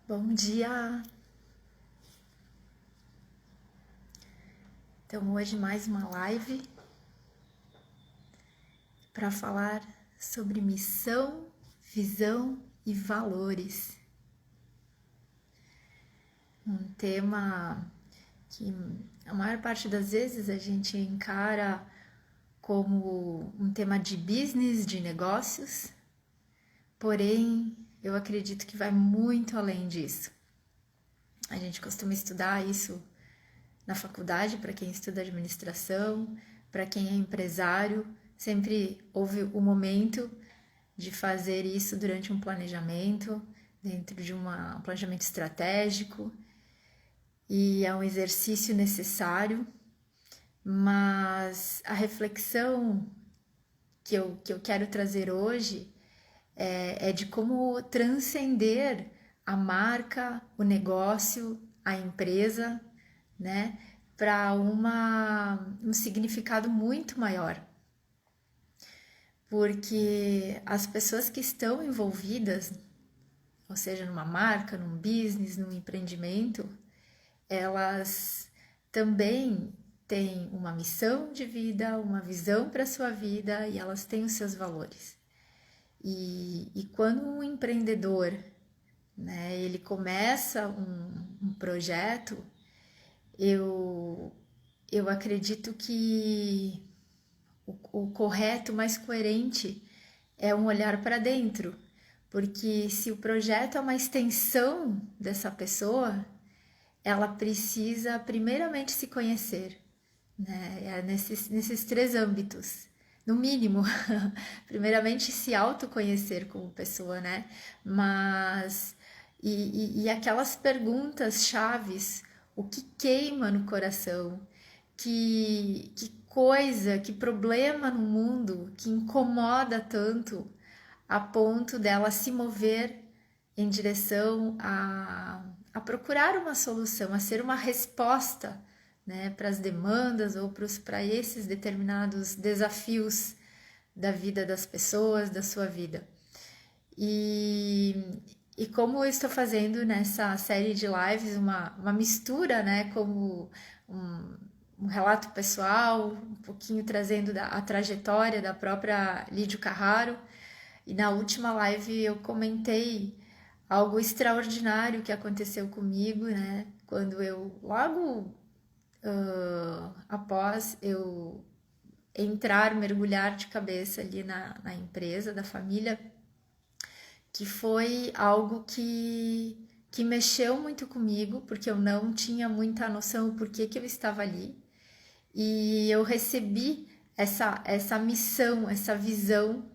Bom dia! Então, hoje mais uma live para falar sobre missão, visão e valores. Um tema que a maior parte das vezes a gente encara como um tema de business, de negócios, porém eu acredito que vai muito além disso. A gente costuma estudar isso na faculdade, para quem estuda administração, para quem é empresário, sempre houve o momento de fazer isso durante um planejamento, dentro de um planejamento estratégico, e é um exercício necessário, mas a reflexão que eu quero trazer hoje é de como transcender a marca, o negócio, a empresa, né, para um significado muito maior. Porque as pessoas que estão envolvidas, ou seja, numa marca, num business, num empreendimento, elas também têm uma missão de vida, uma visão para a sua vida e elas têm os seus valores. E quando um empreendedor, né, ele começa um projeto, eu acredito que o correto, mais coerente, é um olhar para dentro, porque se o projeto é uma extensão dessa pessoa, ela precisa primeiramente se conhecer, né? É nesses três âmbitos, no mínimo, primeiramente se autoconhecer como pessoa, né? Mas e aquelas perguntas chaves, o que queima no coração, que coisa, que problema no mundo que incomoda tanto a ponto dela se mover em direção a procurar uma solução, a ser uma resposta, né, para as demandas ou para esses determinados desafios da vida das pessoas, da sua vida. E como eu estou fazendo nessa série de lives uma mistura, né, como um relato pessoal, um pouquinho trazendo a trajetória da própria Lídio Carraro. E na última live eu comentei algo extraordinário que aconteceu comigo, né? Quando eu, logo após eu entrar, mergulhar de cabeça ali na empresa da família, que foi algo que mexeu muito comigo, porque eu não tinha muita noção do porquê que eu estava ali. E eu recebi essa missão, essa visão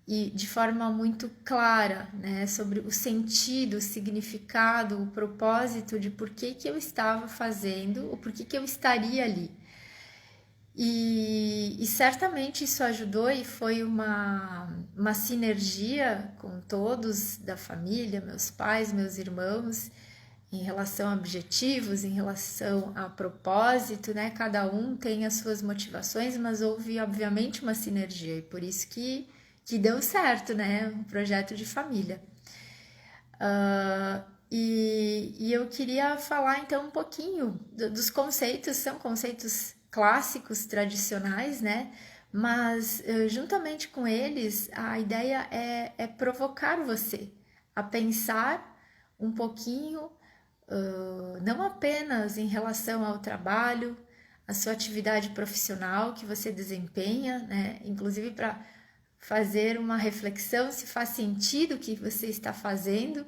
e de forma muito clara, né, sobre o sentido, o significado, o propósito de por que eu estava fazendo, ou por que eu estaria ali. E certamente isso ajudou e foi uma sinergia com todos da família, meus pais, meus irmãos, em relação a objetivos, em relação a propósito, né? Cada um tem as suas motivações, mas houve, obviamente, uma sinergia e por isso que deu certo, né? Um projeto de família. E eu queria falar então um pouquinho dos conceitos, são conceitos clássicos, tradicionais, né? Mas juntamente com eles, a ideia é provocar você a pensar um pouquinho, não apenas em relação ao trabalho, a sua atividade profissional que você desempenha, né? Inclusive para fazer uma reflexão se faz sentido o que você está fazendo,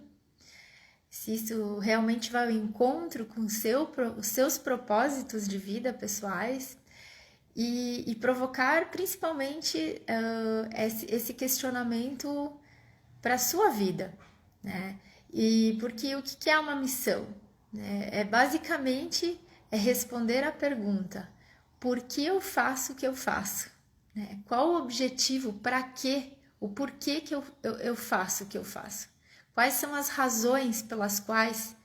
se isso realmente vai ao encontro com os seus propósitos de vida pessoais e provocar principalmente esse questionamento para a sua vida, né? E porque o que é uma missão? É basicamente responder à pergunta: por que eu faço o que eu faço? Né? Qual o objetivo? Para quê? O porquê que eu faço o que eu faço? Quais são as razões pelas quais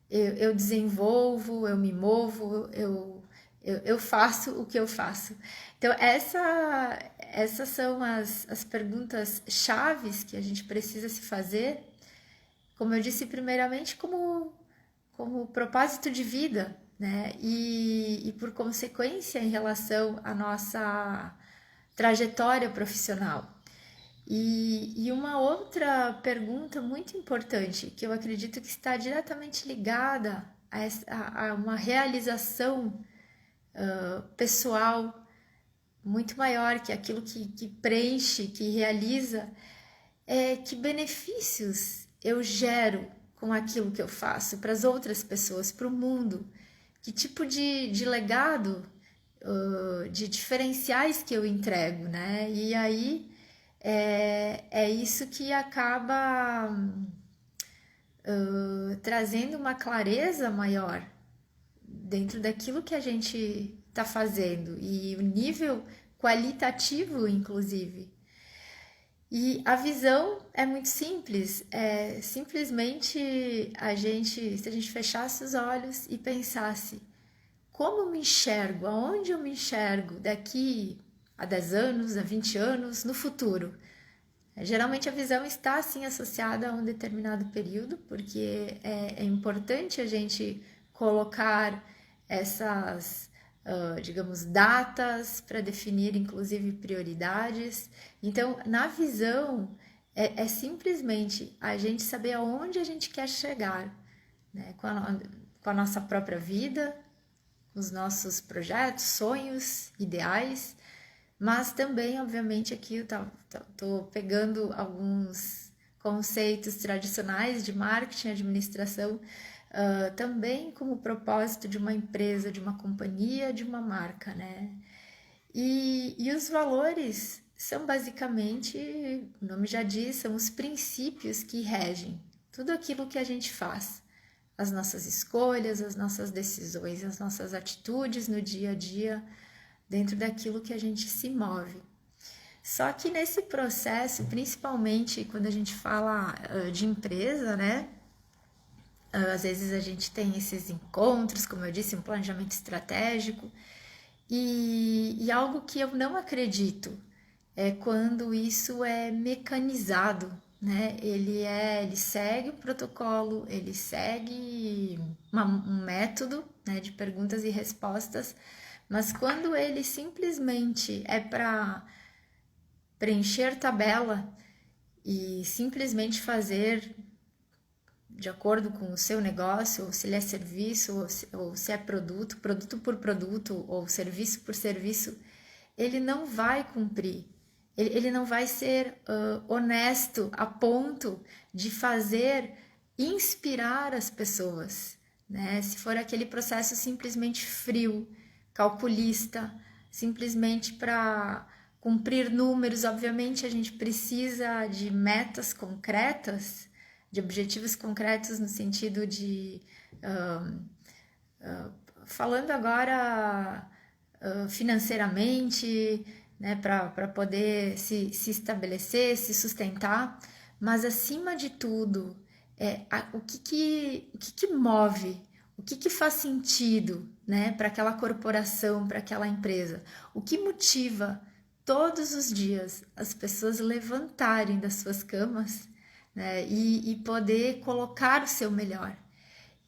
eu desenvolvo, eu me movo, eu faço o que eu faço? Então, essas são as perguntas chaves que a gente precisa se fazer como eu disse, primeiramente como propósito de vida, né? E por consequência em relação à nossa trajetória profissional. E uma outra pergunta muito importante, que eu acredito que está diretamente ligada a uma realização pessoal muito maior, que aquilo que preenche, que realiza, é que benefícios eu gero com aquilo que eu faço para as outras pessoas, para o mundo, que tipo de legado, de diferenciais que eu entrego, né? E aí é isso que acaba trazendo uma clareza maior dentro daquilo que a gente está fazendo e o nível qualitativo, inclusive. E a visão é muito simples, é simplesmente se a gente fechasse os olhos e pensasse como eu me enxergo, aonde eu me enxergo daqui a 10 anos, a 20 anos, no futuro. Geralmente a visão está assim associada a um determinado período, porque é importante a gente colocar essas, digamos, datas para definir inclusive prioridades. Então, na visão, é simplesmente a gente saber aonde a gente quer chegar, né? Com a nossa própria vida, os nossos projetos, sonhos, ideais, mas também, obviamente, aqui eu tô pegando alguns conceitos tradicionais de marketing e administração, também como propósito de uma empresa, de uma companhia, de uma marca, né? E os valores são basicamente, o nome já diz, são os princípios que regem tudo aquilo que a gente faz, as nossas escolhas, as nossas decisões, as nossas atitudes no dia a dia, dentro daquilo que a gente se move. Só que nesse processo, principalmente quando a gente fala de empresa, né? Às vezes a gente tem esses encontros, como eu disse, um planejamento estratégico, e algo que eu não acredito é quando isso é mecanizado, né? Ele segue o protocolo, ele segue um método, né, de perguntas e respostas, mas quando ele simplesmente é para preencher tabela e simplesmente fazer de acordo com o seu negócio, ou se ele é serviço, ou se é produto, produto por produto, ou serviço por serviço, ele não vai cumprir. Ele não vai ser honesto a ponto de fazer inspirar as pessoas, né? Se for aquele processo simplesmente frio, calculista, simplesmente para cumprir números, obviamente a gente precisa de metas concretas, de objetivos concretos no sentido de falando agora financeiramente, né, para poder se estabelecer, se sustentar, mas acima de tudo, o que move, o que faz sentido, né, para aquela corporação, para aquela empresa, o que motiva todos os dias as pessoas levantarem das suas camas, né, e poder colocar o seu melhor.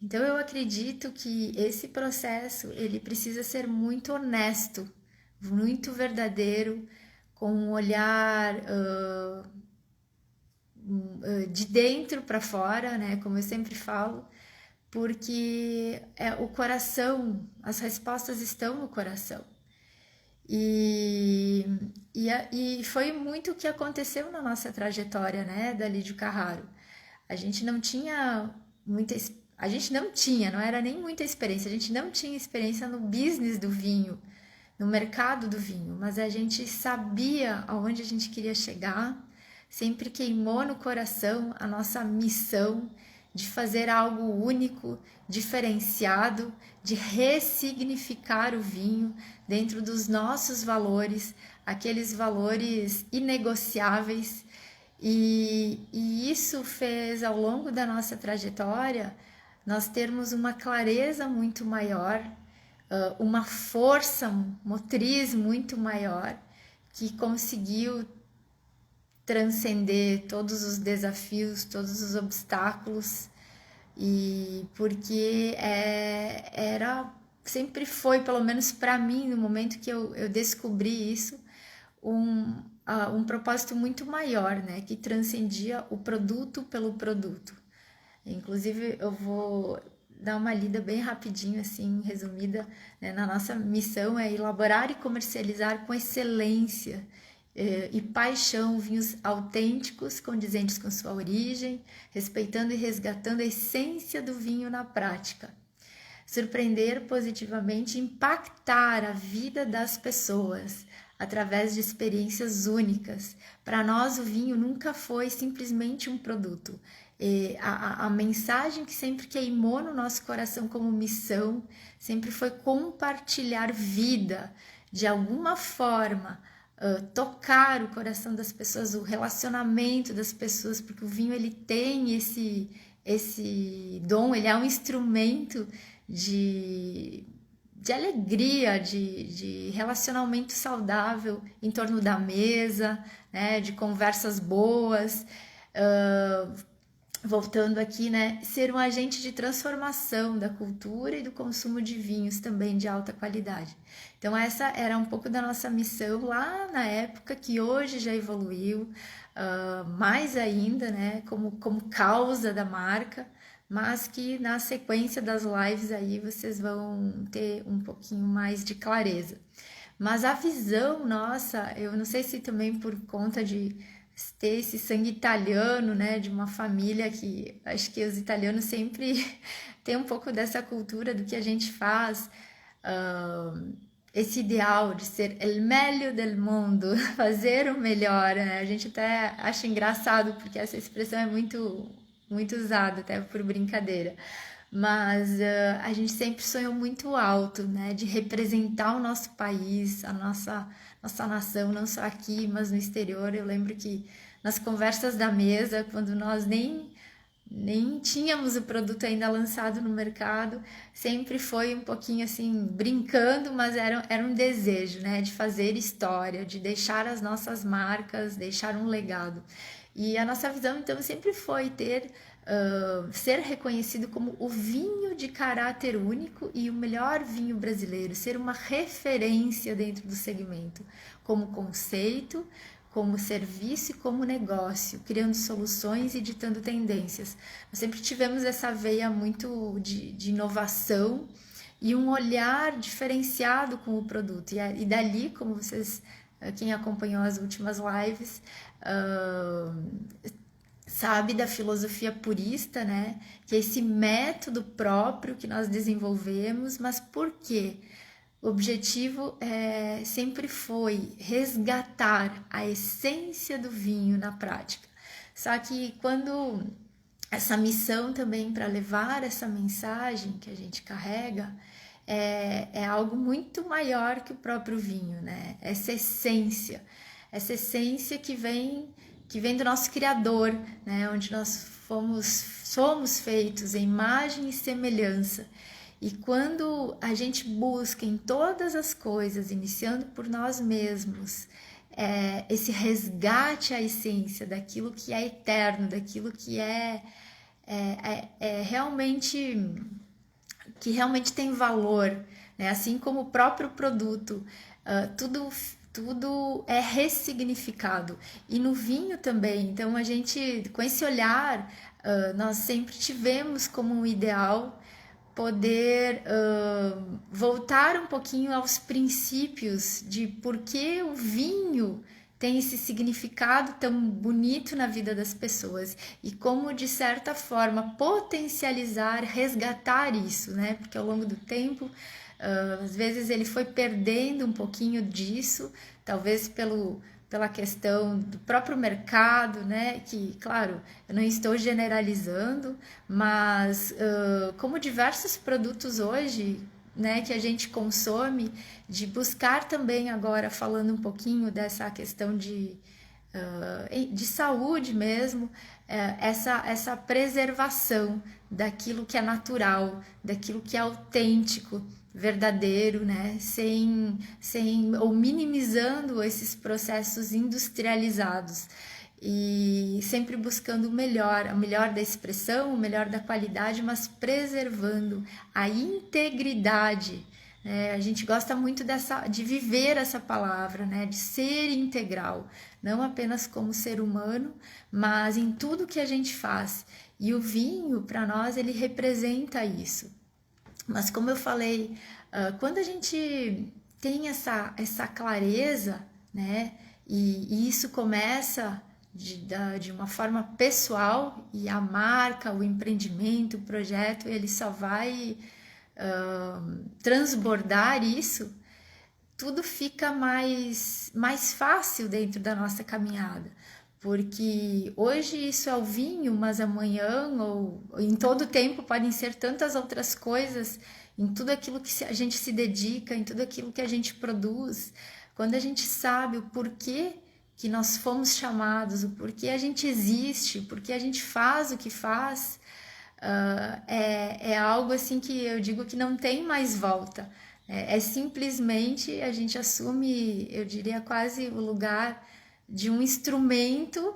Então eu acredito que esse processo ele precisa ser muito honesto, muito verdadeiro, com um olhar de dentro para fora, né? Como eu sempre falo, porque o coração, as respostas estão no coração. E foi muito o que aconteceu na nossa trajetória, né, da Lídio Carraro. A gente não tinha não era nem muita experiência, a gente não tinha experiência no business do vinho, no mercado do vinho, mas a gente sabia aonde a gente queria chegar, sempre queimou no coração a nossa missão de fazer algo único, diferenciado, de ressignificar o vinho dentro dos nossos valores, aqueles valores inegociáveis. E isso fez, ao longo da nossa trajetória, nós termos uma clareza muito maior, uma força motriz muito maior, que conseguiu transcender todos os desafios, todos os obstáculos, e porque sempre foi, pelo menos para mim, no momento que eu descobri isso, um propósito muito maior, né, que transcendia o produto pelo produto. Inclusive, eu vou dar uma lida bem rapidinho, assim, resumida, né? Na nossa missão é elaborar e comercializar com excelência e paixão vinhos autênticos, condizentes com sua origem, respeitando e resgatando a essência do vinho na prática. Surpreender positivamente e impactar a vida das pessoas através de experiências únicas. Para nós, o vinho nunca foi simplesmente um produto. A mensagem que sempre queimou no nosso coração como missão sempre foi compartilhar vida, de alguma forma, tocar o coração das pessoas, o relacionamento das pessoas, porque o vinho ele tem esse dom, ele é um instrumento de alegria, de relacionamento saudável em torno da mesa, né, de conversas boas. Voltando aqui, né, ser um agente de transformação da cultura e do consumo de vinhos também de alta qualidade. Então essa era um pouco da nossa missão lá na época, que hoje já evoluiu mais ainda, né, como causa da marca, mas que na sequência das lives aí vocês vão ter um pouquinho mais de clareza. Mas a visão nossa, eu não sei se também por conta de ter esse sangue italiano, né, de uma família que acho que os italianos sempre têm um pouco dessa cultura do que a gente faz, esse ideal de ser el meglio del mundo, fazer o melhor, né? A gente até acha engraçado porque essa expressão é muito usada, até por brincadeira. Mas a gente sempre sonhou muito alto, né? De representar o nosso país, a nossa nação, não só aqui, mas no exterior. Eu lembro que nas conversas da mesa, quando nós nem tínhamos o produto ainda lançado no mercado, sempre foi um pouquinho assim, brincando, mas era um desejo, né? De fazer história, de deixar as nossas marcas, deixar um legado. E a nossa visão, então, sempre foi ser reconhecido como o vinho de caráter único e o melhor vinho brasileiro, ser uma referência dentro do segmento, como conceito, como serviço e como negócio, criando soluções e ditando tendências. Nós sempre tivemos essa veia muito de inovação e um olhar diferenciado com o produto. E dali, como vocês, quem acompanhou as últimas lives, sabe da filosofia purista, né? Que é esse método próprio que nós desenvolvemos, mas por quê? O objetivo sempre foi resgatar a essência do vinho na prática. Só que quando essa missão também para levar essa mensagem que a gente carrega é algo muito maior que o próprio vinho, né? Essa essência que vem do nosso Criador, né? Onde nós somos feitos em imagem e semelhança. E quando a gente busca em todas as coisas, iniciando por nós mesmos, esse resgate à essência daquilo que é eterno, daquilo que realmente tem valor, né? Assim como o próprio produto, tudo é ressignificado. E no vinho também. Então a gente, com esse olhar, nós sempre tivemos como um ideal poder voltar um pouquinho aos princípios de por que o vinho tem esse significado tão bonito na vida das pessoas e como, de certa forma, potencializar, resgatar isso, né? Porque ao longo do tempo, às vezes ele foi perdendo um pouquinho disso, talvez pela questão do próprio mercado, né? Que, claro, eu não estou generalizando, mas como diversos produtos hoje, né, que a gente consome, de buscar também agora, falando um pouquinho dessa questão de saúde mesmo, essa preservação daquilo que é natural, daquilo que é autêntico, verdadeiro, né? Sem ou minimizando esses processos industrializados. e sempre buscando o melhor da expressão, o melhor da qualidade, mas preservando a integridade. A gente gosta muito de viver essa palavra, né? De ser integral, não apenas como ser humano, mas em tudo que a gente faz. E o vinho, para nós, ele representa isso. Mas como eu falei, quando a gente tem essa clareza, né? E isso começa de uma forma pessoal, e a marca, o empreendimento, o projeto, ele só vai transbordar isso, tudo fica mais fácil dentro da nossa caminhada. Porque hoje isso é o vinho, mas amanhã ou em todo tempo podem ser tantas outras coisas, em tudo aquilo que a gente se dedica, em tudo aquilo que a gente produz. Quando a gente sabe o porquê que nós fomos chamados, o porquê a gente existe, o porquê a gente faz o que faz, é algo assim que eu digo que não tem mais volta. É simplesmente a gente assume, eu diria, quase o lugar de um instrumento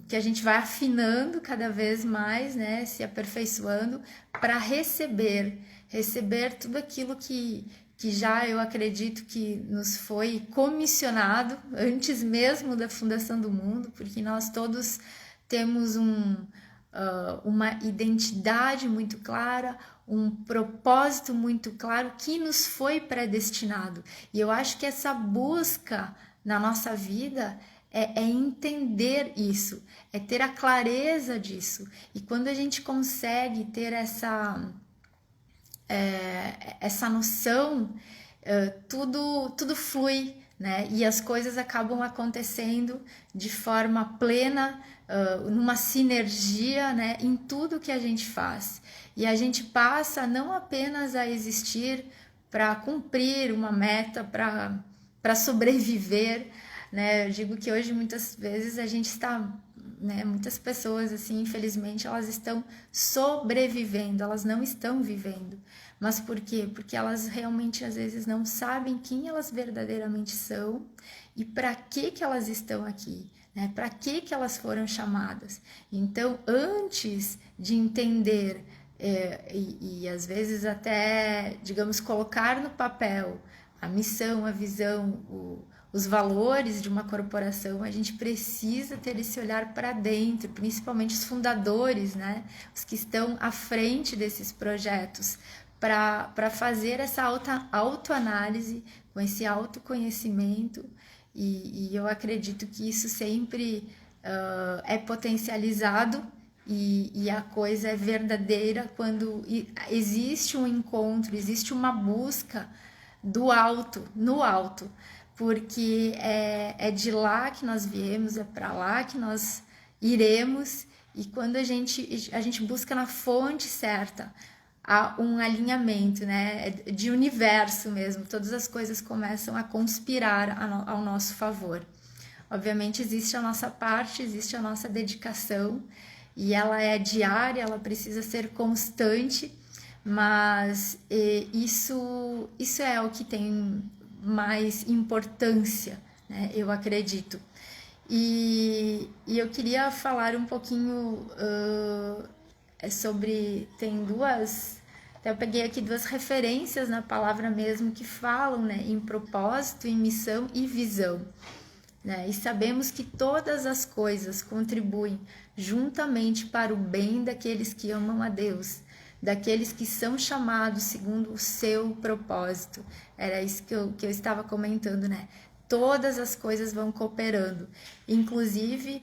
que a gente vai afinando cada vez mais, né, se aperfeiçoando para receber tudo aquilo que já eu acredito que nos foi comissionado antes mesmo da fundação do mundo, porque nós todos temos uma identidade muito clara, um propósito muito claro que nos foi predestinado. E eu acho que essa busca na nossa vida é entender isso, é ter a clareza disso. E quando a gente consegue ter essa noção, tudo flui, né? E as coisas acabam acontecendo de forma plena, numa sinergia, né? Em tudo que a gente faz. E a gente passa não apenas a existir para cumprir uma meta, para sobreviver, né? Eu digo que hoje muitas vezes a gente está, né, muitas pessoas assim, infelizmente, elas estão sobrevivendo, elas não estão vivendo. Mas por quê? Porque elas realmente às vezes não sabem quem elas verdadeiramente são e para que elas estão aqui, né? Para que elas foram chamadas. Então, antes de entender e às vezes até, digamos, colocar no papel a missão, a visão, os valores de uma corporação, a gente precisa ter esse olhar para dentro, principalmente os fundadores, né? Os que estão à frente desses projetos, para fazer essa autoanálise, com esse autoconhecimento, e eu acredito que isso sempre é potencializado e a coisa é verdadeira quando existe um encontro, existe uma busca do alto, no alto, porque é de lá que nós viemos, é para lá que nós iremos, e quando a gente busca na fonte certa, há um alinhamento, né, de universo mesmo, todas as coisas começam a conspirar ao nosso favor. Obviamente existe a nossa parte, existe a nossa dedicação, e ela é diária, ela precisa ser constante, mas isso é o que tem mais importância, né, eu acredito. E eu queria falar um pouquinho sobre, eu peguei aqui duas referências na palavra mesmo que falam, né, em propósito, em missão e visão, né? E sabemos que todas as coisas contribuem juntamente para o bem daqueles que amam a Deus, daqueles que são chamados segundo o seu propósito. Era isso que eu estava comentando, né? Todas as coisas vão cooperando, inclusive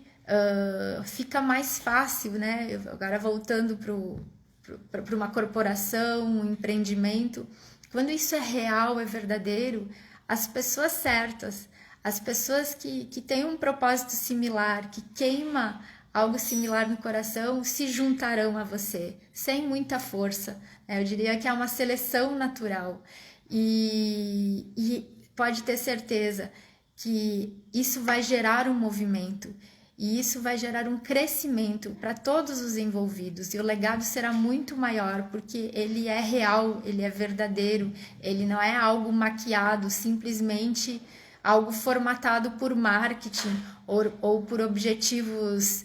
fica mais fácil, né? Agora voltando para uma corporação, um empreendimento, quando isso é real, é verdadeiro, as pessoas certas, as pessoas que têm um propósito similar, que queima algo similar no coração, se juntarão a você, sem muita força, né? Eu diria que é uma seleção natural, e pode ter certeza que isso vai gerar um movimento, e isso vai gerar um crescimento para todos os envolvidos, e o legado será muito maior, porque ele é real, ele é verdadeiro, ele não é algo maquiado, simplesmente algo formatado por marketing ou por objetivos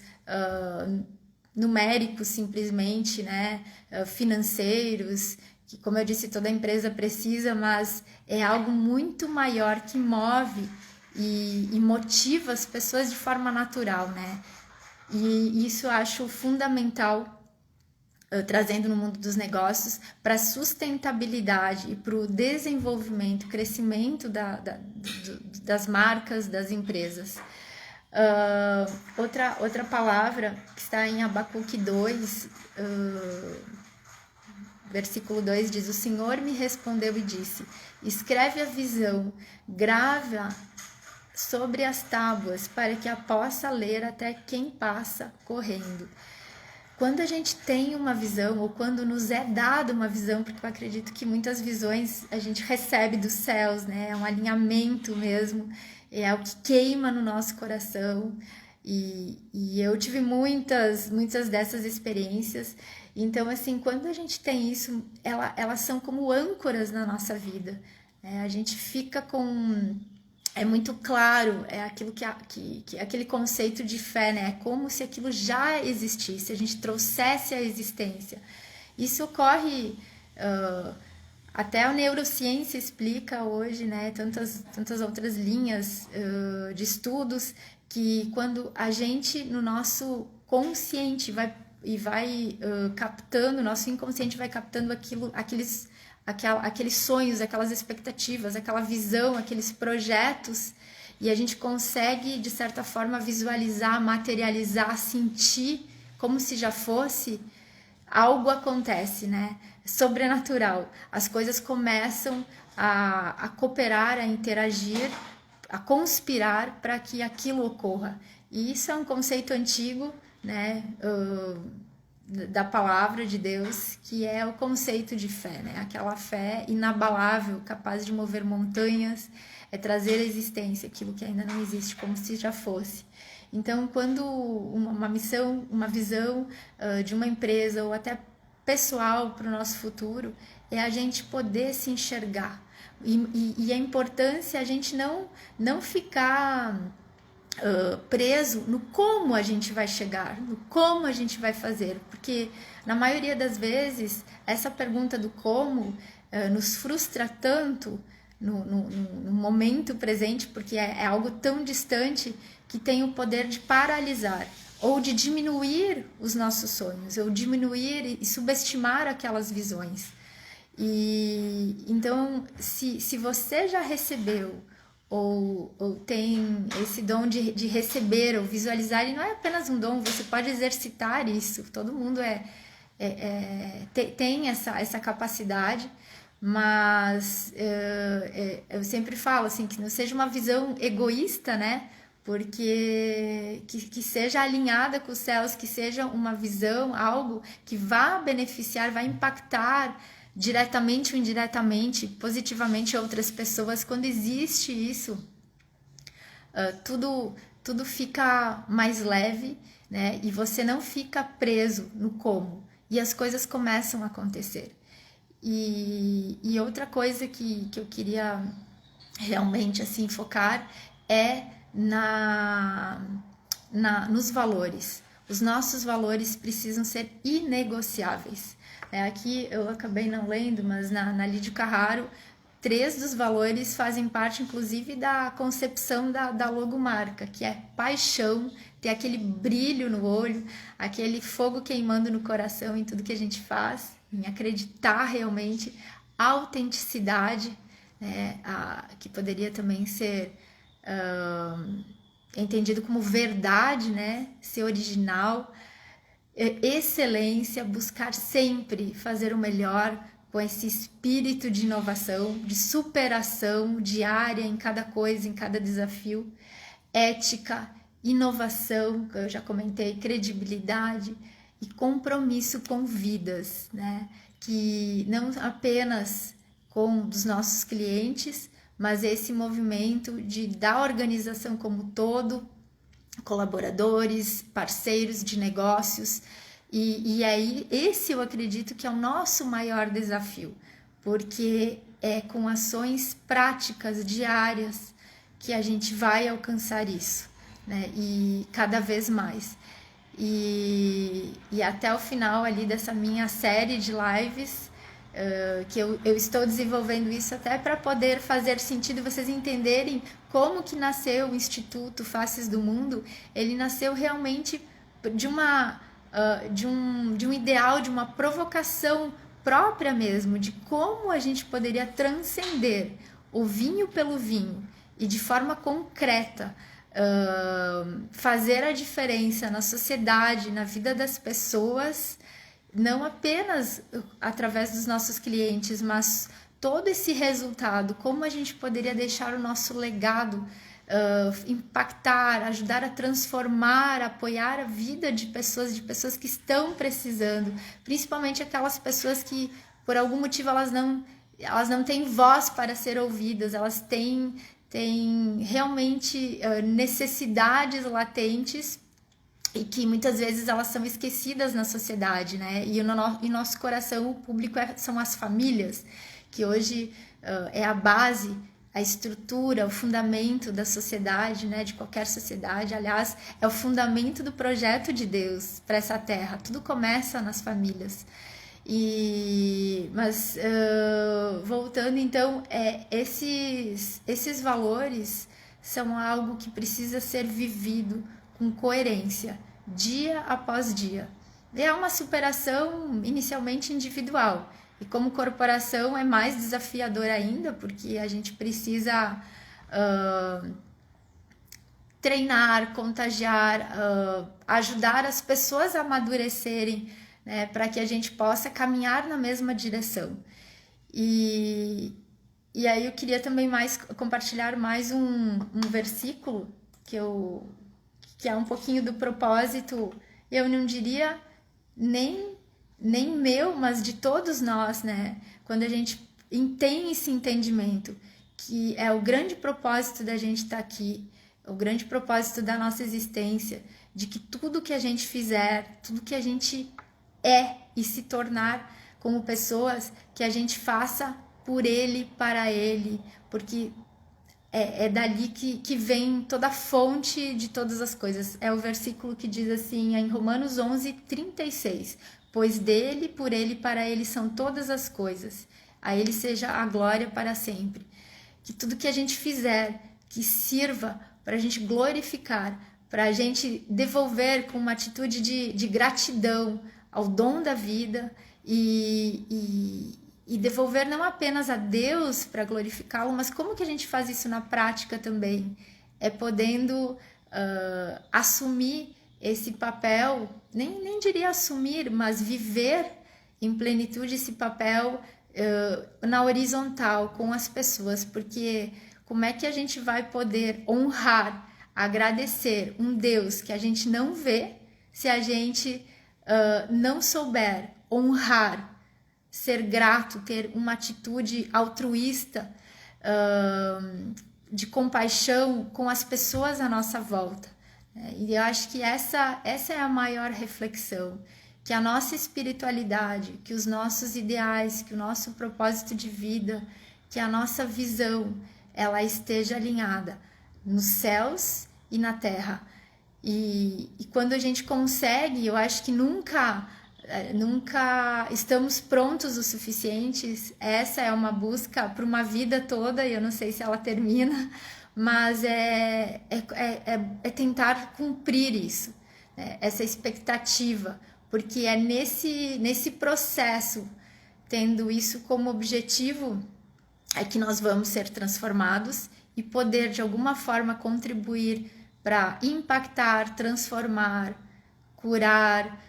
numéricos simplesmente, né, financeiros, que, como eu disse, toda empresa precisa, mas é algo muito maior que move e motiva as pessoas de forma natural, né? E isso eu acho fundamental, trazendo no mundo dos negócios, para a sustentabilidade e para o desenvolvimento, crescimento das marcas, das empresas. Outra palavra que está em Abacuque 2, versículo 2 diz: o Senhor me respondeu e disse, escreve a visão, grava sobre as tábuas, para que a possa ler até quem passa correndo. Quando a gente tem uma visão, ou quando nos é dada uma visão, porque eu acredito que muitas visões a gente recebe dos céus, né? É um alinhamento mesmo, é o que queima no nosso coração. E eu tive muitas dessas experiências. Então, assim, quando a gente tem isso, elas são como âncoras na nossa vida, né? A gente fica com... É muito claro, é aquilo que aquele conceito de fé, né? É como se aquilo já existisse, a gente trouxesse a existência. Isso ocorre, até a neurociência explica hoje, né? Tantas outras linhas de estudos, que quando a gente, no nosso consciente, vai captando, nosso inconsciente vai captando aqueles sonhos, aquelas expectativas, aquela visão, aqueles projetos, e a gente consegue, de certa forma, visualizar, materializar, sentir como se já fosse, algo acontece, né? Sobrenatural. As coisas começam a cooperar, a interagir, a conspirar para que aquilo ocorra. E isso é um conceito antigo, né? Da palavra de Deus, que é o conceito de fé, né? Aquela fé inabalável, capaz de mover montanhas, é trazer à existência aquilo que ainda não existe, como se já fosse. Então, quando uma missão, uma visão de uma empresa ou até pessoal para o nosso futuro, é a gente poder se enxergar. E a importância é a gente não ficar preso no como a gente vai chegar, no como a gente vai fazer, porque na maioria das vezes essa pergunta do como nos frustra tanto no momento presente, porque é algo tão distante que tem o poder de paralisar ou de diminuir os nossos sonhos, ou diminuir e subestimar aquelas visões. E então, se você já recebeu ou tem esse dom de receber ou visualizar, e não é apenas um dom, você pode exercitar isso, todo mundo tem essa capacidade, mas eu sempre falo assim, que não seja uma visão egoísta, né? Porque que seja alinhada com os céus, que seja uma visão, algo que vá beneficiar, vai impactar diretamente ou indiretamente, positivamente outras pessoas. Quando existe isso, tudo fica mais leve, né? E você não fica preso no como, e as coisas começam a acontecer. E outra coisa que eu queria realmente assim focar é nos valores. Os nossos valores precisam ser inegociáveis. Aqui eu acabei não lendo, mas na Lídio Carraro, 3 dos valores fazem parte, inclusive, da concepção da logomarca, que é paixão, ter aquele brilho no olho, aquele fogo queimando no coração em tudo que a gente faz, em acreditar realmente, autenticidade, né, que poderia também ser entendido como verdade, né, ser original, excelência, buscar sempre fazer o melhor com esse espírito de inovação, de superação diária em cada coisa, em cada desafio, ética, inovação, que eu já comentei, credibilidade e compromisso com vidas, né? Que não apenas com os nossos clientes, mas esse movimento da organização como todo, colaboradores, parceiros de negócios, e aí esse eu acredito que é o nosso maior desafio, porque é com ações práticas diárias que a gente vai alcançar isso, né? E cada vez mais. E até o final ali dessa minha série de lives, que eu estou desenvolvendo isso até para poder fazer sentido, vocês entenderem como que nasceu o Instituto Faces do Mundo. Ele nasceu realmente de um ideal, de uma provocação própria mesmo, de como a gente poderia transcender o vinho pelo vinho e de forma concreta fazer a diferença na sociedade, na vida das pessoas, não apenas através dos nossos clientes, mas todo esse resultado, como a gente poderia deixar o nosso legado, impactar, ajudar a transformar, apoiar a vida de pessoas que estão precisando, principalmente aquelas pessoas que por algum motivo elas não têm voz para ser ouvidas, elas têm realmente necessidades latentes e que muitas vezes elas são esquecidas na sociedade, né? E no nosso coração o público são as famílias, que hoje é a base, a estrutura, o fundamento da sociedade, né? De qualquer sociedade. Aliás, é o fundamento do projeto de Deus para essa terra. Tudo começa nas famílias. Mas voltando então, esses valores são algo que precisa ser vivido com coerência, dia após dia. E é uma superação inicialmente individual, e como corporação é mais desafiador ainda, porque a gente precisa treinar, contagiar, ajudar as pessoas a amadurecerem, né, para que a gente possa caminhar na mesma direção. E aí eu queria também compartilhar mais um versículo que é um pouquinho do propósito, eu não diria nem meu, mas de todos nós, né? Quando a gente tem esse entendimento, que é o grande propósito da gente estar aqui, o grande propósito da nossa existência, de que tudo que a gente fizer, tudo que a gente e se tornar como pessoas, que a gente faça por Ele, para Ele, porque é dali que vem toda a fonte de todas as coisas. É o versículo que diz assim, em Romanos 11:36, pois dele, por Ele, para Ele são todas as coisas, a Ele seja a glória para sempre. Que tudo que a gente fizer, que sirva para a gente glorificar, para a gente devolver com uma atitude de gratidão ao dom da vida e devolver não apenas a Deus para glorificá-lo, mas como que a gente faz isso na prática também? É podendo assumir esse papel, nem diria assumir, mas viver em plenitude esse papel na horizontal com as pessoas, porque como é que a gente vai poder honrar, agradecer um Deus que a gente não vê, se a gente não souber honrar, ser grato, ter uma atitude altruísta, de compaixão com as pessoas à nossa volta. E eu acho que essa é a maior reflexão, que a nossa espiritualidade, que os nossos ideais, que o nosso propósito de vida, que a nossa visão, ela esteja alinhada nos céus e na terra. E quando a gente consegue, eu acho que nunca estamos prontos o suficiente. Essa é uma busca para uma vida toda, e eu não sei se ela termina, mas é tentar cumprir isso, né? Essa expectativa, porque é nesse processo, tendo isso como objetivo, é que nós vamos ser transformados e poder de alguma forma contribuir para impactar, transformar, curar,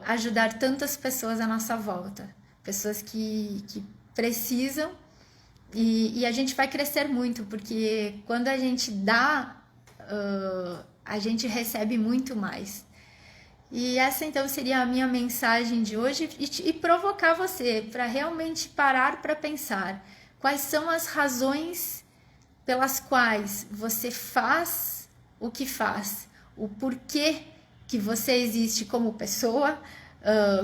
ajudar tantas pessoas à nossa volta, pessoas que precisam, e a gente vai crescer muito, porque quando a gente dá, a gente recebe muito mais. E essa então seria a minha mensagem de hoje, e provocar você para realmente parar para pensar quais são as razões pelas quais você faz o que faz, o porquê que você existe como pessoa,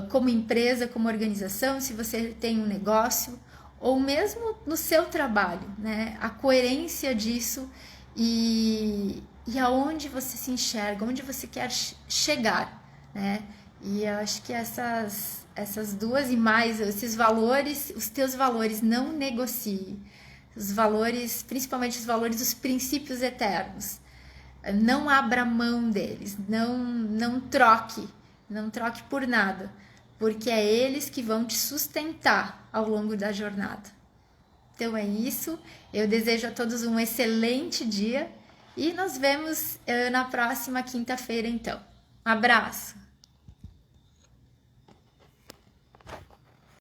como empresa, como organização, se você tem um negócio, ou mesmo no seu trabalho, né? A coerência disso e aonde você se enxerga, onde você quer chegar, né? E eu acho que essas duas e mais, esses valores, os teus valores, não negocie. Os valores, principalmente os valores dos princípios eternos. Não abra mão deles, não troque por nada, porque é eles que vão te sustentar ao longo da jornada. Então é isso, eu desejo a todos um excelente dia e nos vemos na próxima quinta-feira então. Um abraço!